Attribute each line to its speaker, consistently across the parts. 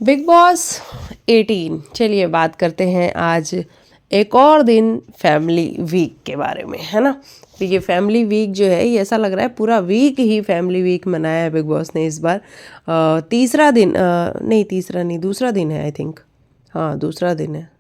Speaker 1: Big boss 18। चलिए बात करते हैं आज एक और दिन फैमिली वीक के बारे में, है ना। तो ये फैमिली वीक जो है ये ऐसा लग रहा है पूरा वीक ही फैमिली वीक मनाया है बिग बॉस ने इस बार। तीसरा दिन, नहीं तीसरा नहीं, दूसरा दिन है आई थिंक। हाँ दूसरा दिन है।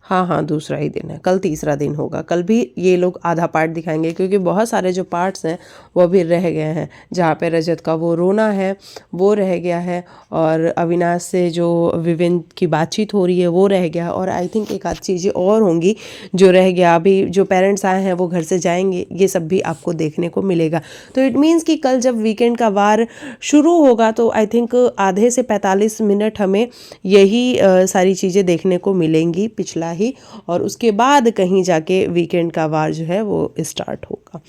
Speaker 1: हाँ हाँ दूसरा ही दिन है, कल तीसरा दिन होगा। कल भी ये लोग आधा पार्ट दिखाएंगे क्योंकि बहुत सारे जो पार्ट्स हैं वो अभी रह गए हैं। जहाँ पे रजत का वो रोना है वो रह गया है, और अविनाश से जो विविन की बातचीत हो रही है वो रह गया, और आई थिंक एक आध चीज़ें और होंगी जो रह गया। अभी जो पेरेंट्स आए हैं वो घर से जाएंगे, ये सब भी आपको देखने को मिलेगा। तो इट मीन्स कि कल जब वीकेंड का वार शुरू होगा तो आई थिंक आधे से 45 मिनट हमें यही सारी चीज़ें देखने को मिलेंगी पिछला ही, और उसके बाद कहीं जाके वीकेंड का वार जो है वो स्टार्ट होगा।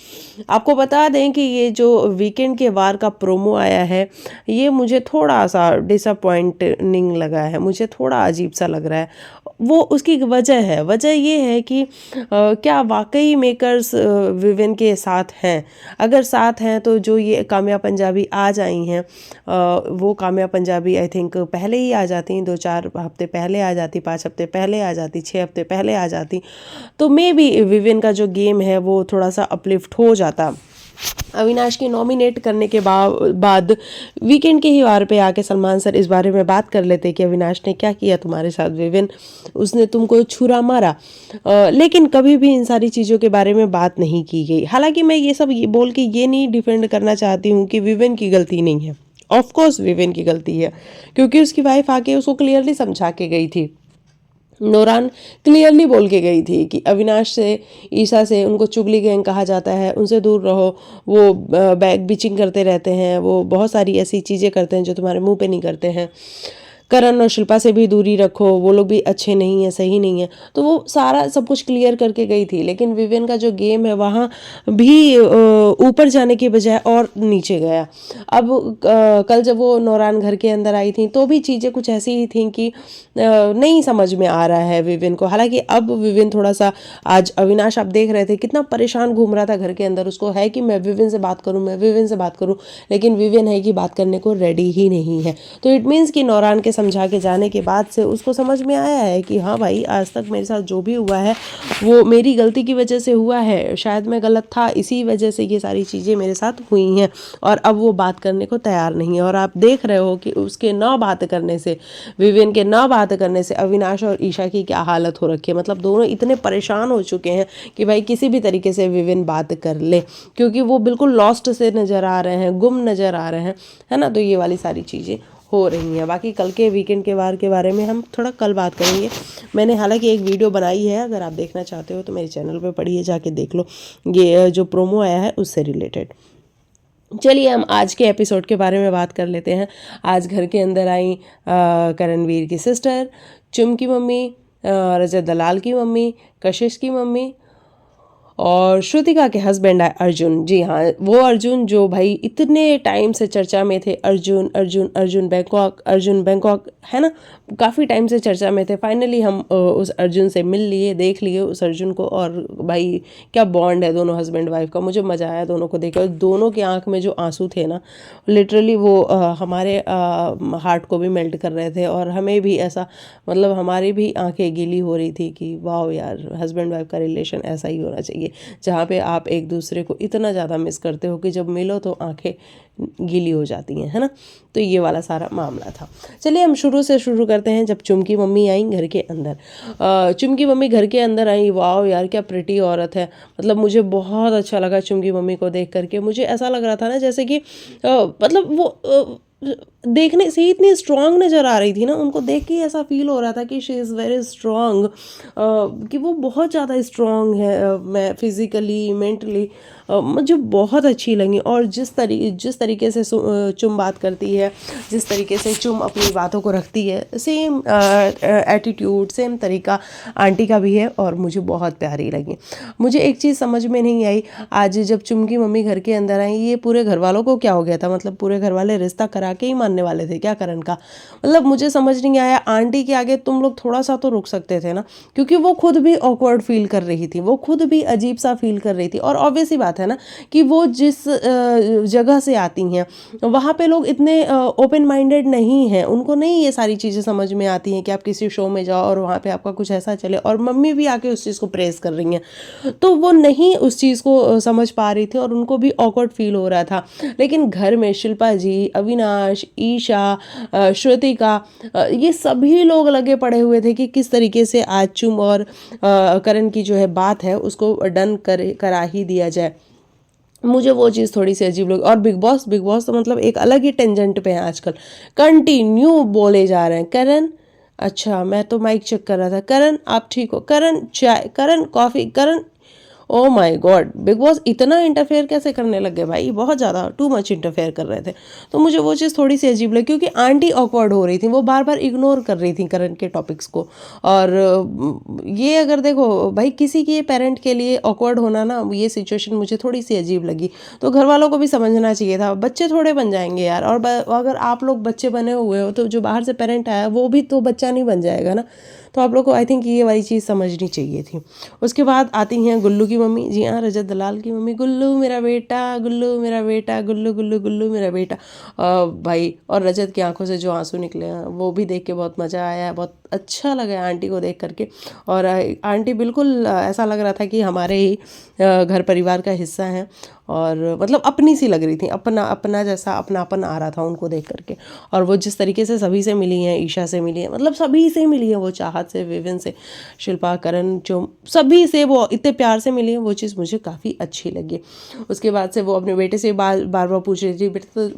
Speaker 1: आपको बता दें कि ये जो वीकेंड के वार का प्रोमो आया है ये मुझे थोड़ा सा डिसअपॉइंटिंग लगा है, मुझे थोड़ा अजीब सा लग रहा है। वो उसकी वजह ये है कि क्या वाकई मेकर्स विवेन के साथ हैं। अगर साथ हैं तो जो ये काम्या पंजाबी आज आई हैं वो काम्या पंजाबी आई थिंक पहले ही आ जाती, 2-4 हफ्ते पहले आ जाती, 5 हफ्ते पहले आ जाती, 6 हफ्ते पहले आ जाती, तो मे बी विवेन का जो गेम है वो थोड़ा सा अपलिफ्ट हो जाता। अविनाश की नॉमिनेट करने के बाद वीकेंड के ही वार पे आके सलमान सर इस बारे में बात कर लेते कि अविनाश ने क्या किया तुम्हारे साथ विवेन, उसने तुमको छुरा मारा। लेकिन कभी भी इन सारी चीज़ों के बारे में बात नहीं की गई। हालांकि मैं ये सब बोल के ये नहीं डिफेंड करना चाहती हूँ कि विवेन की गलती नहीं है। ऑफ कोर्स विवेन की गलती है, क्योंकि उसकी वाइफ आके उसको क्लियरली समझा के गई थी। नोरान क्लियरली बोल के गई थी कि अविनाश से, ईशा से, उनको चुगली गैंग कहा जाता है, उनसे दूर रहो। वो बैक बिचिंग करते रहते हैं, वो बहुत सारी ऐसी चीज़ें करते हैं जो तुम्हारे मुंह पे नहीं करते हैं। करण और शिल्पा से भी दूरी रखो, वो लोग भी अच्छे नहीं हैं, सही नहीं है। तो वो सारा सब कुछ क्लियर करके गई थी, लेकिन विवेन का जो गेम है वहाँ भी ऊपर जाने की बजाय और नीचे गया। अब कल जब वो नौरान घर के अंदर आई थी तो भी चीज़ें कुछ ऐसी ही थी कि नहीं समझ में आ रहा है विवेन को। हालांकि अब विवेन थोड़ा सा, आज अविनाश आप देख रहे थे कितना परेशान घूम रहा था घर के अंदर। उसको है कि मैं विवेन से बात करूं, मैं विवेन से बात करूं, लेकिन विवेन है कि बात करने को रेडी ही नहीं है। तो इट मीन्स कि नौरान के समझा के जाने के बाद से उसको समझ में आया है कि हाँ भाई आज तक मेरे साथ जो भी हुआ है वो मेरी गलती की वजह से हुआ है, शायद मैं गलत था, इसी वजह से ये सारी चीज़ें मेरे साथ हुई हैं। और अब वो बात करने को तैयार नहीं है। और आप देख रहे हो कि उसके ना बात करने से, विवेन के ना बात करने से अविनाश और ईशा की क्या हालत हो रखी है। मतलब दोनों इतने परेशान हो चुके हैं कि भाई किसी भी तरीके से विवेन बात कर ले, क्योंकि वो बिल्कुल लॉस्ट से नज़र आ रहे हैं, गुम नज़र आ रहे हैं, है ना। तो ये वाली सारी चीज़ें हो रही हैं। बाकी कल के वीकेंड के वार के बारे में हम थोड़ा कल बात करेंगे। मैंने हालांकि एक वीडियो बनाई है, अगर आप देखना चाहते हो तो मेरे चैनल पे पढ़िए, जाके देख लो, ये जो प्रोमो आया है उससे रिलेटेड। चलिए हम आज के एपिसोड के बारे में बात कर लेते हैं। आज घर के अंदर आई करणवीर की सिस्टर, चुम की मम्मी, रजत दलाल की मम्मी, कशिश की मम्मी, और श्रुतिका के हस्बैंड है अर्जुन। जी हाँ, वो अर्जुन जो भाई इतने टाइम से चर्चा में थे, अर्जुन अर्जुन अर्जुन बैंकॉक, है ना, काफ़ी टाइम से चर्चा में थे। फाइनली हम उस अर्जुन से मिल लिए, देख लिए उस अर्जुन को, और भाई क्या बॉन्ड है दोनों हस्बैंड वाइफ का। मुझे मज़ा आया दोनों को देख, और दोनों की आंख में जो आंसू थे ना, लिटरली वो हमारे हार्ट को भी मेल्ट कर रहे थे, और हमें भी ऐसा, मतलब हमारी भी आंखें गीली हो रही थी कि वाह यार, हस्बैंड वाइफ का रिलेशन ऐसा ही होना चाहिए, जहाँ पे आप एक दूसरे को इतना ज़्यादा मिस करते हो कि जब मिलो तो आंखें गीली हो जाती हैं, है ना। तो ये वाला सारा मामला था। चलिए हम शुरू से शुरू करते हैं। जब चुम की मम्मी आई घर के अंदर, चुम की मम्मी घर के अंदर आई, वाह यार क्या प्रिटी औरत है। मतलब मुझे बहुत अच्छा लगा चुम की मम्मी को देख करके। मुझे ऐसा लग रहा था ना जैसे कि मतलब वो देखने से ही इतनी स्ट्रांग नज़र आ रही थी ना, उनको देख के ऐसा फील हो रहा था कि शी इज़ वेरी स्ट्रांग, कि वो बहुत ज़्यादा स्ट्रांग है, मैं फिज़िकली मेंटली, मुझे बहुत अच्छी लगी। और जिस तरीके से चुम बात करती है, जिस तरीके से चुम अपनी बातों को रखती है, सेम एटीट्यूड, सेम तरीका आंटी का भी है, और मुझे बहुत प्यारी लगी। मुझे एक चीज़ समझ में नहीं आई, आज जब चुम की मम्मी घर के अंदर आई, ये पूरे घर वालों को क्या हो गया था। मतलब पूरे घर वाले रिश्ता करा के ही मान बनने वाले थे क्या करण का? मतलब मुझे समझ नहीं आया, आंटी के आगे तुम लोग थोड़ा सा तो रुक सकते थे ना, क्योंकि वो खुद भी ऑकवर्ड फील कर रही थी, वो खुद भी अजीब सा फील कर रही थी। और ऑब्वियस सी बात है ना कि वो जिस जगह से आती हैं वहाँ पे लोग इतने ओपन माइंडेड नहीं हैं, उनको नहीं ये सारी चीज़ें समझ में आती हैं कि आप किसी शो में जाओ और वहाँ पे आपका कुछ ऐसा चले, और मम्मी भी आके उस चीज़ को प्रेस कर रही हैं, तो वो नहीं उस चीज़ को समझ पा रही थी और उनको भी ऑकवर्ड फील हो रहा था। लेकिन घर में शिल्पा जी, अविनाश, ईशा, श्रुतिका, ये सभी लोग लगे पड़े हुए थे कि किस तरीके से आचुम और करण की जो है बात है उसको डन करा ही दिया जाए। मुझे वो चीज़ थोड़ी सी अजीब लगी। और बिग बॉस तो मतलब एक अलग ही टेंजेंट पे है आजकल, कंटिन्यू बोले जा रहे हैं, करण अच्छा मैं तो माइक चेक कर रहा था, करण आप ठीक हो, करण चाय, Karan coffee, Karan oh my god, Bigg Boss इतना इंटरफेयर कैसे करने लग गए भाई, बहुत ज़्यादा टू मच इंटरफेयर कर रहे थे। तो मुझे वो चीज़ थोड़ी सी अजीब लगी, क्योंकि आंटी ऑकवर्ड हो रही थी, वो बार बार इग्नोर कर रही थी करण के टॉपिक्स को। और ये अगर देखो भाई किसी के पेरेंट के लिए ऑकवर्ड होना ना, ये सिचुएशन मुझे थोड़ी सी अजीब लगी। तो घर वालों को भी समझना चाहिए था, बच्चे थोड़े बन जाएंगे यार, और अगर आप लोग बच्चे बने हुए हो तो जो बाहर से पेरेंट आया वो भी तो बच्चा नहीं बन जाएगा ना। तो आप लोग को आई थिंक ये वाली चीज़ समझनी चाहिए थी। उसके बाद आती हैं गुल्लू की मम्मी, जी हाँ रजत दलाल की मम्मी, गुल्लू मेरा बेटा, गुल्लू मेरा बेटा, गुल्लू गुल्लू गुल्लू मेरा बेटा। भाई और रजत की आंखों से जो आंसू निकले हैं वो भी देख के बहुत मज़ा आया, बहुत अच्छा लगा आंटी को देख करके। और आंटी बिल्कुल ऐसा लग रहा था कि हमारे ही घर परिवार का हिस्सा हैं, और मतलब अपनी सी लग रही थी, अपना अपना जैसा अपनापन आ रहा था उनको देख करके। और वो जिस तरीके से सभी से मिली हैं, ईशा से मिली हैं, मतलब सभी से मिली हैं, वो चाहत से, विविन से, शिल्पा, करण, जो सभी से वो इतने प्यार से मिली हैं, वो चीज़ मुझे काफ़ी अच्छी लगी। उसके बाद से वो अपने बेटे से बार बार पूछ रही थी,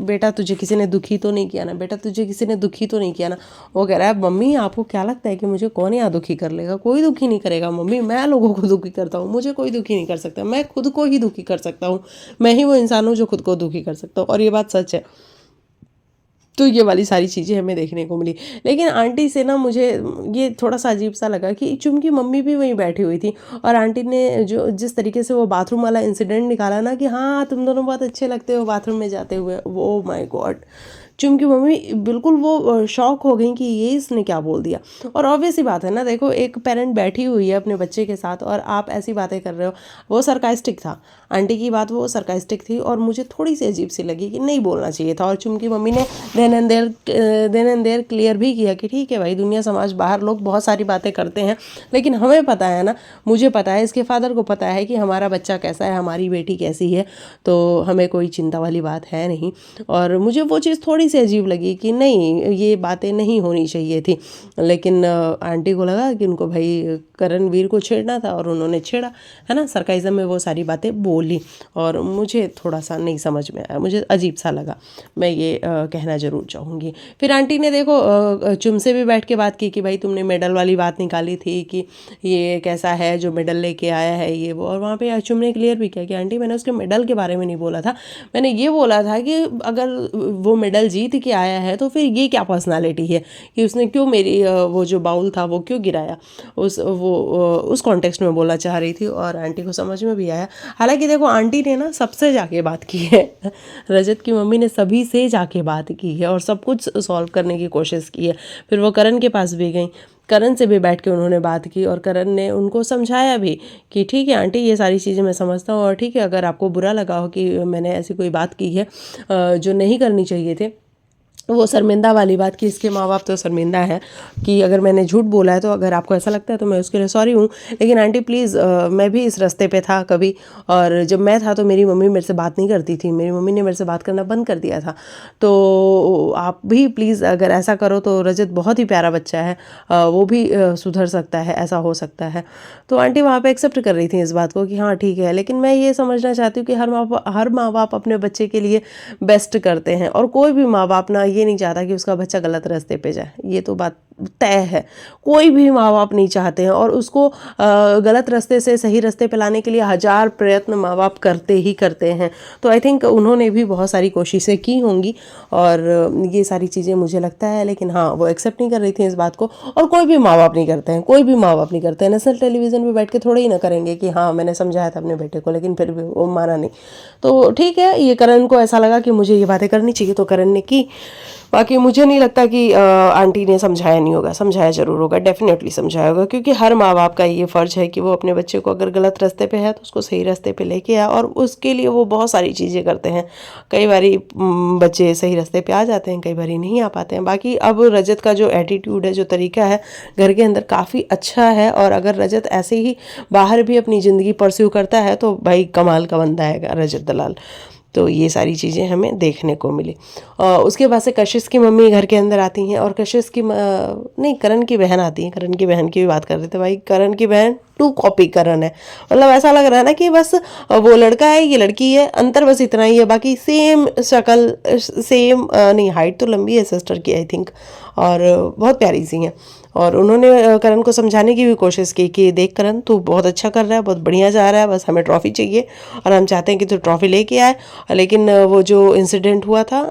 Speaker 1: बेटा तुझे किसी ने दुखी तो नहीं किया ना, बेटा तुझे किसी ने दुखी तो नहीं किया ना। वो कह रहा है मम्मी आपको क्या लगता है कि मुझे कौन यहाँ दुखी कर लेगा, कोई दुखी नहीं करेगा मम्मी, मैं लोगों को दुखी करता हूँ, मुझे कोई दुखी नहीं कर सकता, मैं खुद को ही दुखी कर सकता हूँ, मैं ही वो इंसान हूँ जो खुद को दुखी कर सकता हूँ। और ये बात सच है। तो ये वाली सारी चीज़ें हमें देखने को मिली। लेकिन आंटी से ना मुझे ये थोड़ा सा अजीब सा लगा कि चुम की मम्मी भी वहीं बैठी हुई थी, और आंटी ने जो जिस तरीके से वो बाथरूम वाला इंसिडेंट निकाला ना कि हाँ तुम दोनों बहुत अच्छे लगते हो बाथरूम में जाते हुए, वो माय गॉड, चुम की मम्मी बिल्कुल वो शॉक हो गई कि ये इसने क्या बोल दिया। और ऑब्वियस सी बात है ना, देखो एक पेरेंट बैठी हुई है अपने बच्चे के साथ और आप ऐसी बातें कर रहे हो। वो सरकास्टिक था, आंटी की बात वो सरकास्टिक थी, और मुझे थोड़ी सी अजीब सी लगी कि नहीं बोलना चाहिए था। और चुम की मम्मी ने देन एंड देयर क्लियर भी किया कि ठीक है भाई, दुनिया समाज बाहर लोग बहुत सारी बातें करते हैं, लेकिन हमें पता है ना, मुझे पता है, इसके फादर को पता है कि हमारा बच्चा कैसा है, हमारी बेटी कैसी है, तो हमें कोई चिंता वाली बात है नहीं। और मुझे वो चीज़ थोड़ी सी अजीब लगी कि नहीं ये बातें नहीं होनी चाहिए थी। लेकिन आंटी को लगा कि उनको भाई करणवीर को छेड़ना था और उन्होंने छेड़ा, है ना, सरकाइज़म में वो सारी बातें बोली, और मुझे थोड़ा सा नहीं समझ में आया, मुझे अजीब सा लगा, मैं ये कहना ज़रूर चाहूँगी। फिर आंटी ने देखो चुम से भी बैठ के बात की कि भाई तुमने मेडल वाली बात निकाली थी कि ये कैसा है जो मेडल लेके आया है ये वो, और वहाँ पे चुम ने क्लियर भी किया कि आंटी मैंने उसके मेडल के बारे में नहीं बोला था, मैंने ये बोला था कि अगर वो मेडल जीत के आया है तो फिर ये क्या पर्सनालिटी है कि उसने क्यों मेरी वो जो बाउल था वो क्यों गिराया, उस कॉन्टेक्स्ट में बोलना चाह रही थी। और आंटी को समझ में भी आया। हालांकि देखो आंटी ने ना सबसे जाके बात की है, रजत की मम्मी ने सभी से जाके बात की है और सब कुछ सॉल्व करने की कोशिश की है। फिर वो करण के पास भी गई, करण से भी बैठ के उन्होंने बात की, और करण ने उनको समझाया भी कि ठीक है आंटी ये सारी चीज़ें मैं समझता हूँ, और ठीक है अगर आपको बुरा लगा हो कि मैंने ऐसी कोई बात की है जो नहीं करनी चाहिए थे, वो शर्मिंदा वाली बात कि इसके माँ बाप तो शर्मिंदा है कि अगर मैंने झूठ बोला है, तो अगर आपको ऐसा लगता है तो मैं उसके लिए सॉरी हूँ, लेकिन आंटी प्लीज़ मैं भी इस रास्ते पे था कभी, और जब मैं था तो मेरी मम्मी मेरे से बात नहीं करती थी, मेरी मम्मी ने मेरे से बात करना बंद कर दिया था, तो आप भी प्लीज़ अगर ऐसा करो तो रजत बहुत ही प्यारा बच्चा है, वो भी सुधर सकता है, ऐसा हो सकता है। तो आंटी वहाँ पे एक्सेप्ट कर रही थी इस बात को कि हाँ ठीक है, लेकिन मैं ये समझना चाहती हूँ कि हर माँ बाप अपने बच्चे के लिए बेस्ट करते हैं, और कोई भी माँ बाप ना ये नहीं चाहता कि उसका बच्चा गलत रास्ते पे जाए, ये तो बात तय है, कोई भी माँ बाप नहीं चाहते हैं, और उसको गलत रास्ते से सही रास्ते पे लाने के लिए हज़ार प्रयत्न माँ बाप करते ही करते हैं। तो आई थिंक उन्होंने भी बहुत सारी कोशिशें की होंगी, और ये सारी चीज़ें मुझे लगता है, लेकिन हाँ वो एक्सेप्ट नहीं कर रही थी इस बात को, और कोई भी माँ बाप नहीं करते हैं, कोई भी माँ बाप नहीं करते हैं, नेशनल टेलीविज़न पे बैठ के थोड़े ही ना करेंगे कि हाँ मैंने समझाया था अपने बेटे को, लेकिन फिर भी वो माना नहीं। तो ठीक है, ये करण को ऐसा लगा कि मुझे ये बातें करनी चाहिए, तो करण ने की। बाकी मुझे नहीं लगता कि आंटी ने समझाया नहीं होगा, समझाया ज़रूर होगा, डेफिनेटली समझाया होगा, क्योंकि हर माँ बाप का ये फ़र्ज़ है कि वो अपने बच्चे को अगर गलत रास्ते पे है तो उसको सही रास्ते पे लेके आए, और उसके लिए वो बहुत सारी चीज़ें करते हैं। कई बारी बच्चे सही रास्ते पे आ जाते हैं, कई बारी नहीं आ पाते हैं। बाकी अब रजत का जो एटीट्यूड है, जो तरीका है घर के अंदर, काफ़ी अच्छा है, और अगर रजत ऐसे ही बाहर भी अपनी ज़िंदगी परस्यू करता है तो भाई कमाल का बंदा है रजत दलाल। तो ये सारी चीज़ें हमें देखने को मिली। उसके बाद से कशिश की मम्मी घर के अंदर आती हैं, और कशिश की नहीं, करण की बहन आती है। करण की बहन की भी बात कर रहे थे भाई, करण की बहन टू कॉपी करण है। मतलब ऐसा लग रहा है ना कि बस वो लड़का है, ये लड़की है, अंतर बस इतना ही है, बाकी सेम शक्ल, सेम नहीं, हाइट तो लंबी है सिस्टर की आई थिंक, और बहुत प्यारी सी हैं। और उन्होंने करण को समझाने की भी कोशिश की कि देख करण, तू बहुत अच्छा कर रहा है, बहुत बढ़िया जा रहा है, बस हमें ट्रॉफ़ी चाहिए और हम चाहते हैं कि तू ट्रॉफ़ी लेके आए। लेकिन वो जो इंसिडेंट हुआ था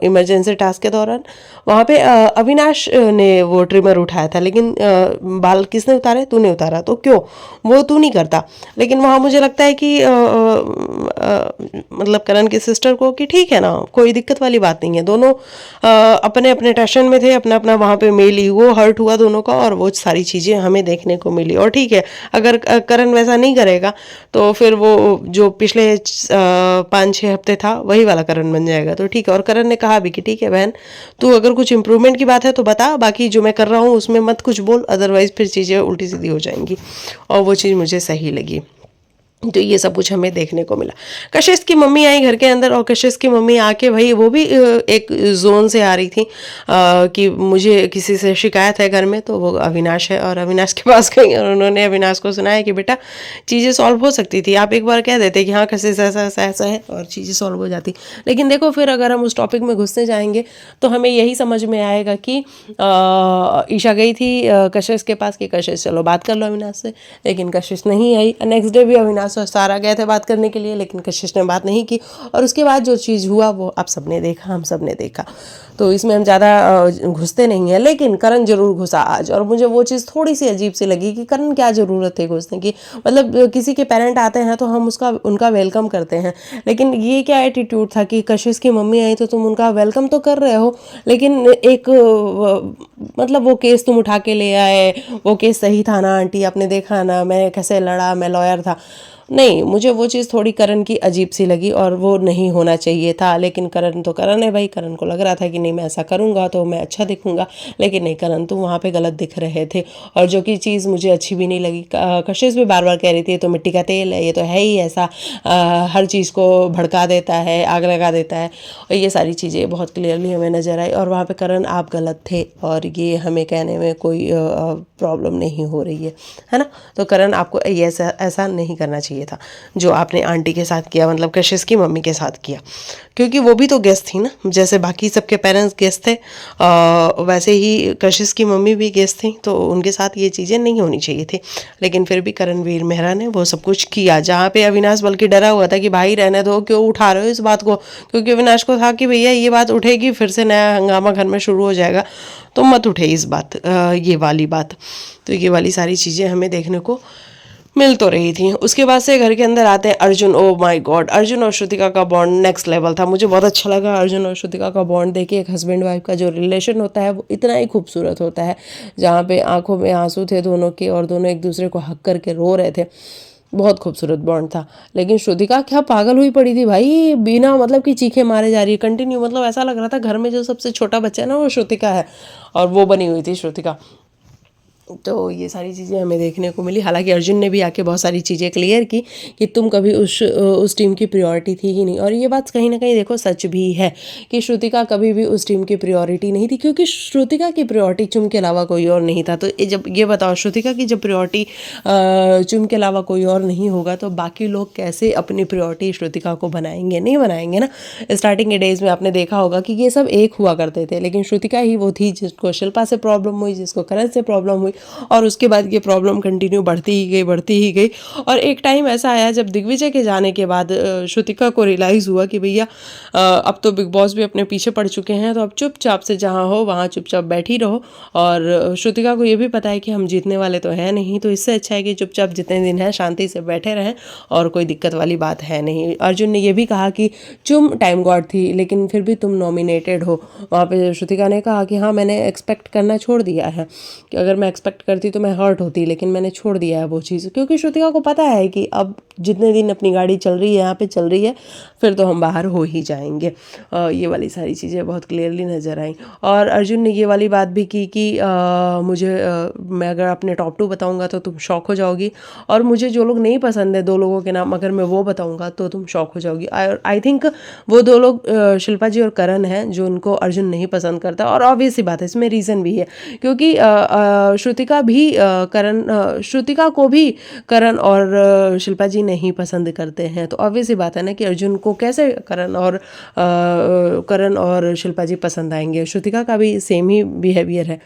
Speaker 1: इमरजेंसी टास्क के दौरान, वहाँ पे अविनाश ने वो ट्रिमर उठाया था, लेकिन बाल किसने उतारे? तूने उतारा, तो क्यों वो तू नहीं करता? लेकिन वहाँ मुझे लगता है कि मतलब करण की सिस्टर को कि ठीक है ना, कोई दिक्कत वाली बात नहीं है, दोनों अपने अपने टेंशन में थे, अपना अपना वहाँ पे मेल ईगो हर्ट हुआ दोनों का, और वो सारी चीज़ें हमें देखने को मिली। और ठीक है, अगर करण वैसा नहीं करेगा तो फिर वो जो पिछले 5-6 हफ्ते था वही वाला करण बन जाएगा, तो ठीक है। और करण ने कहा भी कि ठीक है बहन, तू अगर कुछ इम्प्रूवमेंट की बात है तो बता, बाकी जो मैं कर रहा हूँ उसमें मत कुछ बोल, अदरवाइज फिर चीज़ें उल्टी सीधी हो जाएंगी। और वो चीज़ मुझे सही लगी। तो ये सब कुछ हमें देखने को मिला। कशिश की मम्मी आई घर के अंदर, और कशिश की मम्मी आके भाई वो भी एक जोन से आ रही थी कि मुझे किसी से शिकायत है घर में, तो वो अविनाश है, और अविनाश के पास गई और उन्होंने अविनाश को सुनाया कि बेटा चीज़ें सॉल्व हो सकती थी, आप एक बार कह देते कि हाँ कशिश ऐसा ऐसा ऐसा है, और चीज़ें सॉल्व हो जाती। लेकिन देखो फिर अगर हम उस टॉपिक में घुसते जाएंगे तो हमें यही समझ में आएगा कि ईशा गई थी कशिश के पास कि कशिश चलो बात कर लो अविनाश से, लेकिन कशिश नहीं आई। नेक्स्ट डे भी अविनाश और सारा गए थे बात करने के लिए, लेकिन कशिश ने बात नहीं की, और उसके बाद जो चीज़ हुआ वो आप सबने देखा, हम सब ने देखा। तो इसमें हम ज़्यादा घुसते नहीं हैं, लेकिन करण जरूर घुसा आज, और मुझे वो चीज़ थोड़ी सी अजीब सी लगी कि करण क्या ज़रूरत है घुसने की। मतलब किसी के पेरेंट आते हैं तो हम उनका वेलकम करते हैं, लेकिन ये क्या एटीट्यूड था कि कशिश की मम्मी आई तो तुम उनका वेलकम तो कर रहे हो, लेकिन एक मतलब वो केस तुम उठा के ले आए, वो केस सही था ना आंटी, आपने देखा ना मैं कैसे लड़ा, मैं लॉयर था। नहीं, मुझे वो चीज़ थोड़ी करण की अजीब सी लगी, और वो नहीं होना चाहिए था। लेकिन करण तो करण है भाई, करण को लग रहा था कि नहीं मैं ऐसा करूँगा तो मैं अच्छा दिखूँगा, लेकिन नहीं, करण तो वहाँ पे गलत दिख रहे थे। और जो कि चीज़ मुझे अच्छी भी नहीं लगी, कशिश भी बार बार कह रही थी ये तो मिट्टी का तेल है, ये तो है ही ऐसा, हर चीज़ को भड़का देता है, आग लगा देता है, और ये सारी चीज़ें बहुत क्लियरली हमें नज़र आई। और वहाँ पे करण आप गलत थे, और ये हमें कहने में कोई प्रॉब्लम नहीं हो रही है ना। तो करण आपको ये ऐसा नहीं करना चाहिए था जो आपने आंटी के साथ किया, मतलब कशिश की मम्मी के साथ किया, क्योंकि वो भी तो गेस्ट थी ना, जैसे बाकी सबके पेरेंट्स गेस्ट थे वैसे ही कशिश की मम्मी भी गेस्ट थी, तो उनके साथ ये चीज़ें नहीं होनी चाहिए थी। लेकिन फिर भी करणवीर मेहरा ने वो सब कुछ किया, जहाँ पे अविनाश बल्कि डरा हुआ था कि भाई रहने दो, क्यों उठा रहे हो इस बात को, क्योंकि अविनाश को था कि भैया ये बात उठेगी फिर से नया हंगामा घर में शुरू हो जाएगा, तो मत उठे इस बात, ये वाली बात। तो ये वाली सारी चीज़ें हमें देखने को मिल तो रही थी। उसके बाद से घर के अंदर आते हैं अर्जुन। ओ माय गॉड, अर्जुन और श्रुतिका का बॉन्ड नेक्स्ट लेवल था। मुझे बहुत अच्छा लगा अर्जुन और श्रुतिका का बॉन्ड देखिए। एक हस्बैंड वाइफ का जो रिलेशन होता है वो इतना ही खूबसूरत होता है, जहाँ पे आंखों में आंसू थे दोनों के, और दोनों एक दूसरे को हक करके रो रहे थे। बहुत खूबसूरत बॉन्ड था। लेकिन श्रुतिका क्या पागल हुई पड़ी थी भाई, बिना मतलब कि चीखे मारे जा रही है कंटिन्यू। मतलब ऐसा लग रहा था घर में जो सबसे छोटा बच्चा है ना वो श्रुतिका है, और वो बनी हुई थी श्रुतिका। तो ये सारी चीज़ें हमें देखने को मिली। हालांकि अर्जुन ने भी आके बहुत सारी चीज़ें क्लियर की कि तुम कभी उस टीम की प्रायोरिटी थी ही नहीं। और ये बात कहीं ना कहीं देखो सच भी है कि श्रुतिका कभी भी उस टीम की प्रायोरिटी नहीं थी, क्योंकि श्रुतिका की प्रायोरिटी चुम के अलावा कोई और नहीं था। तो जब ये बताओ, श्रुतिका की जब प्रायोरिटी चुम के अलावा कोई और नहीं होगा तो बाकी लोग कैसे अपनी प्रायोरिटी श्रुतिका को बनाएंगे? नहीं बनाएंगे ना। स्टार्टिंग के डेज में आपने देखा होगा कि ये सब एक हुआ करते थे, लेकिन श्रुतिका ही वो थी जिसको शिल्पा से प्रॉब्लम हुई, जिसको करण से प्रॉब्लम हुई, और उसके बाद ये प्रॉब्लम कंटिन्यू बढ़ती ही गई। और एक टाइम ऐसा आया जब दिग्विजय के जाने के बाद श्रुतिका को रियलाइज़ हुआ कि भैया अब तो बिग बॉस भी अपने पीछे पड़ चुके हैं, तो अब चुपचाप से जहाँ हो वहाँ चुपचाप बैठी रहो। और श्रुतिका को ये भी पता है कि हम जीतने वाले तो हैं नहीं, तो इससे अच्छा है कि चुपचाप जितने दिन है शांति से बैठे रहें और कोई दिक्कत वाली बात है नहीं। अर्जुन ने ये भी कहा कि तुम टाइम गॉड थी लेकिन फिर भी तुम नॉमिनेटेड हो। वहाँ पे श्रुतिका ने कहा कि हाँ मैंने एक्सपेक्ट करना छोड़ दिया है, कि अगर मैं एक्सपेक्ट करती तो मैं हर्ट होती, लेकिन मैंने छोड़ दिया है वो चीज़, क्योंकि श्रुतिका को पता है कि अब जितने दिन अपनी गाड़ी चल रही है यहाँ पे चल रही है फिर तो हम बाहर हो ही जाएंगे। ये वाली सारी चीज़ें बहुत क्लियरली नज़र आई। और अर्जुन ने ये वाली बात भी की कि मैं अगर अपने टॉप 2 बताऊंगा तो तुम शॉक हो जाओगी, और मुझे जो लोग नहीं पसंद है 2 लोगों के नाम अगर मैं वो बताऊंगा तो तुम शॉक हो जाओगी। आई थिंक वो 2 लोग शिल्पा जी और करण हैं जो उनको अर्जुन नहीं पसंद करता, और ऑब्वियस सी बात है इसमें रीज़न भी है, क्योंकि श्रुतिका को भी करण और शिल्पा जी नहीं पसंद करते हैं, तो ऑब्वियस सी बात है ना कि अर्जुन को कैसे करण और शिल्पा जी पसंद आएंगे। श्रुतिका का भी सेम ही बिहेवियर है,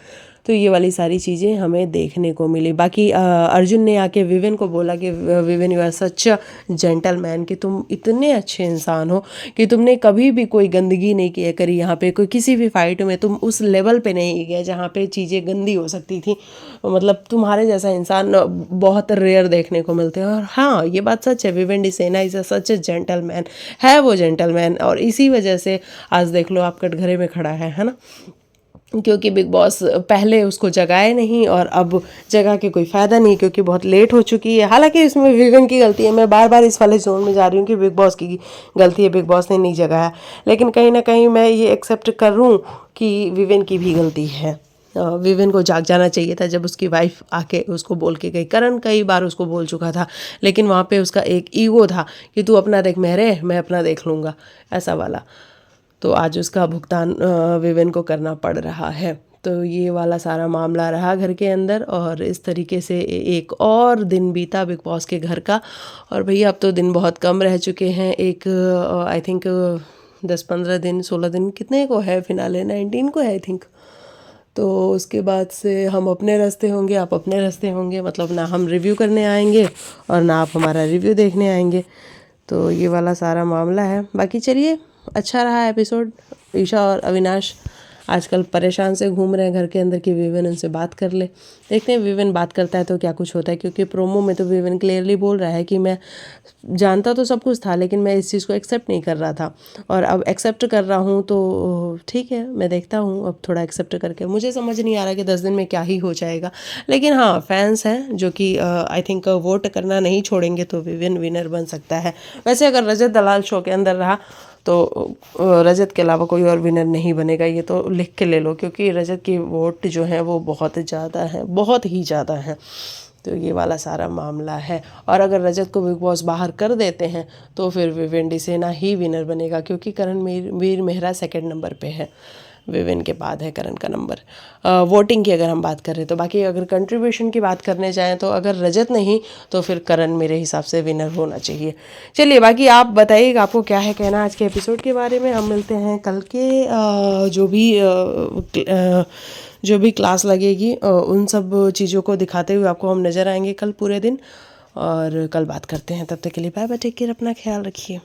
Speaker 1: तो ये वाली सारी चीज़ें हमें देखने को मिली। बाकी अर्जुन ने आके विवेन को बोला कि Vivian you are such a gentleman, कि तुम इतने अच्छे इंसान हो कि तुमने कभी भी कोई गंदगी नहीं किया करी यहाँ पे, कोई किसी भी फाइट में तुम उस लेवल पे नहीं गए जहाँ पे चीज़ें गंदी हो सकती थी। मतलब तुम्हारे जैसा इंसान बहुत रेयर देखने को मिलते हैं। और हाँ ये बात सच है, Vivian Dsena is a such a gentleman, है वो जेंटलमैन, और इसी वजह से आज देख लो आप कटघरे में खड़ा है ना, क्योंकि बिग बॉस पहले उसको जगाए नहीं और अब जगा के कोई फ़ायदा नहीं, क्योंकि बहुत लेट हो चुकी है। हालांकि इसमें विवेन की गलती है, मैं बार बार इस वाले जोन में जा रही हूँ कि बिग बॉस की गलती है, बिग बॉस ने नहीं जगाया, लेकिन कहीं ना कहीं मैं ये एक्सेप्ट कर लूँ कि विवेन की भी गलती है। विवेन को जाग जाना चाहिए था जब उसकी वाइफ आके उसको बोल के गई। करण कई बार उसको बोल चुका था, लेकिन वहाँ पे उसका एक ईगो था कि तू अपना देख मेरे, मैं अपना देख लूँगा, ऐसा वाला। तो आज उसका भुगतान विवेन को करना पड़ रहा है। तो ये वाला सारा मामला रहा घर के अंदर, और इस तरीके से एक और दिन बीता बिग बॉस के घर का। और भैया अब तो दिन बहुत कम रह चुके हैं, एक आई थिंक 10-15 दिन 16 दिन कितने को है फिनाले, 19 को है आई थिंक। तो उसके बाद से हम अपने रास्ते होंगे, आप अपने रास्ते होंगे, मतलब ना हम रिव्यू करने आएंगे और ना आप हमारा रिव्यू देखने आएंगे। तो ये वाला सारा मामला है। बाकी चलिए, अच्छा रहा एपिसोड। ईशा और अविनाश आजकल परेशान से घूम रहे हैं घर के अंदर कि विवेन उनसे बात कर ले। देखते हैं विवेन बात करता है तो क्या कुछ होता है, क्योंकि प्रोमो में तो विवेन क्लियरली बोल रहा है कि मैं जानता तो सब कुछ था लेकिन मैं इस चीज़ को एक्सेप्ट नहीं कर रहा था, और अब एक्सेप्ट कर रहा हूँ तो ठीक है, मैं देखता हूँ अब थोड़ा एक्सेप्ट करके। मुझे समझ नहीं आ रहा कि 10 दिन में क्या ही हो जाएगा, लेकिन हाँ फैंस हैं जो कि आई थिंक वोट करना नहीं छोड़ेंगे, तो विवेन विनर बन सकता है। वैसे अगर रजत दलाल शो के अंदर रहा तो रजत के अलावा कोई और विनर नहीं बनेगा, ये तो लिख के ले लो, क्योंकि रजत की वोट जो है वो बहुत ज़्यादा है, बहुत ही ज़्यादा है। तो ये वाला सारा मामला है। और अगर रजत को बिग बॉस बाहर कर देते हैं तो फिर विवेन डिसेना ही विनर बनेगा, क्योंकि करण वीर मेहरा सेकंड नंबर पे है, विवेन के बाद है करण का नंबर वोटिंग की अगर हम बात करें तो। बाकी अगर कंट्रीब्यूशन की बात करने जाएँ तो अगर रजत नहीं तो फिर करण मेरे हिसाब से विनर होना चाहिए। चलिए बाकी आप बताइएगा आपको क्या है कहना आज के एपिसोड के बारे में। हम मिलते हैं कल के जो भी क्लास लगेगी उन सब चीज़ों को दिखाते हुए आपको हम नज़र आएंगे कल पूरे दिन, और कल बात करते हैं। तब तक के लिए बाय बाय, टेक केयर, अपना ख्याल रखिए।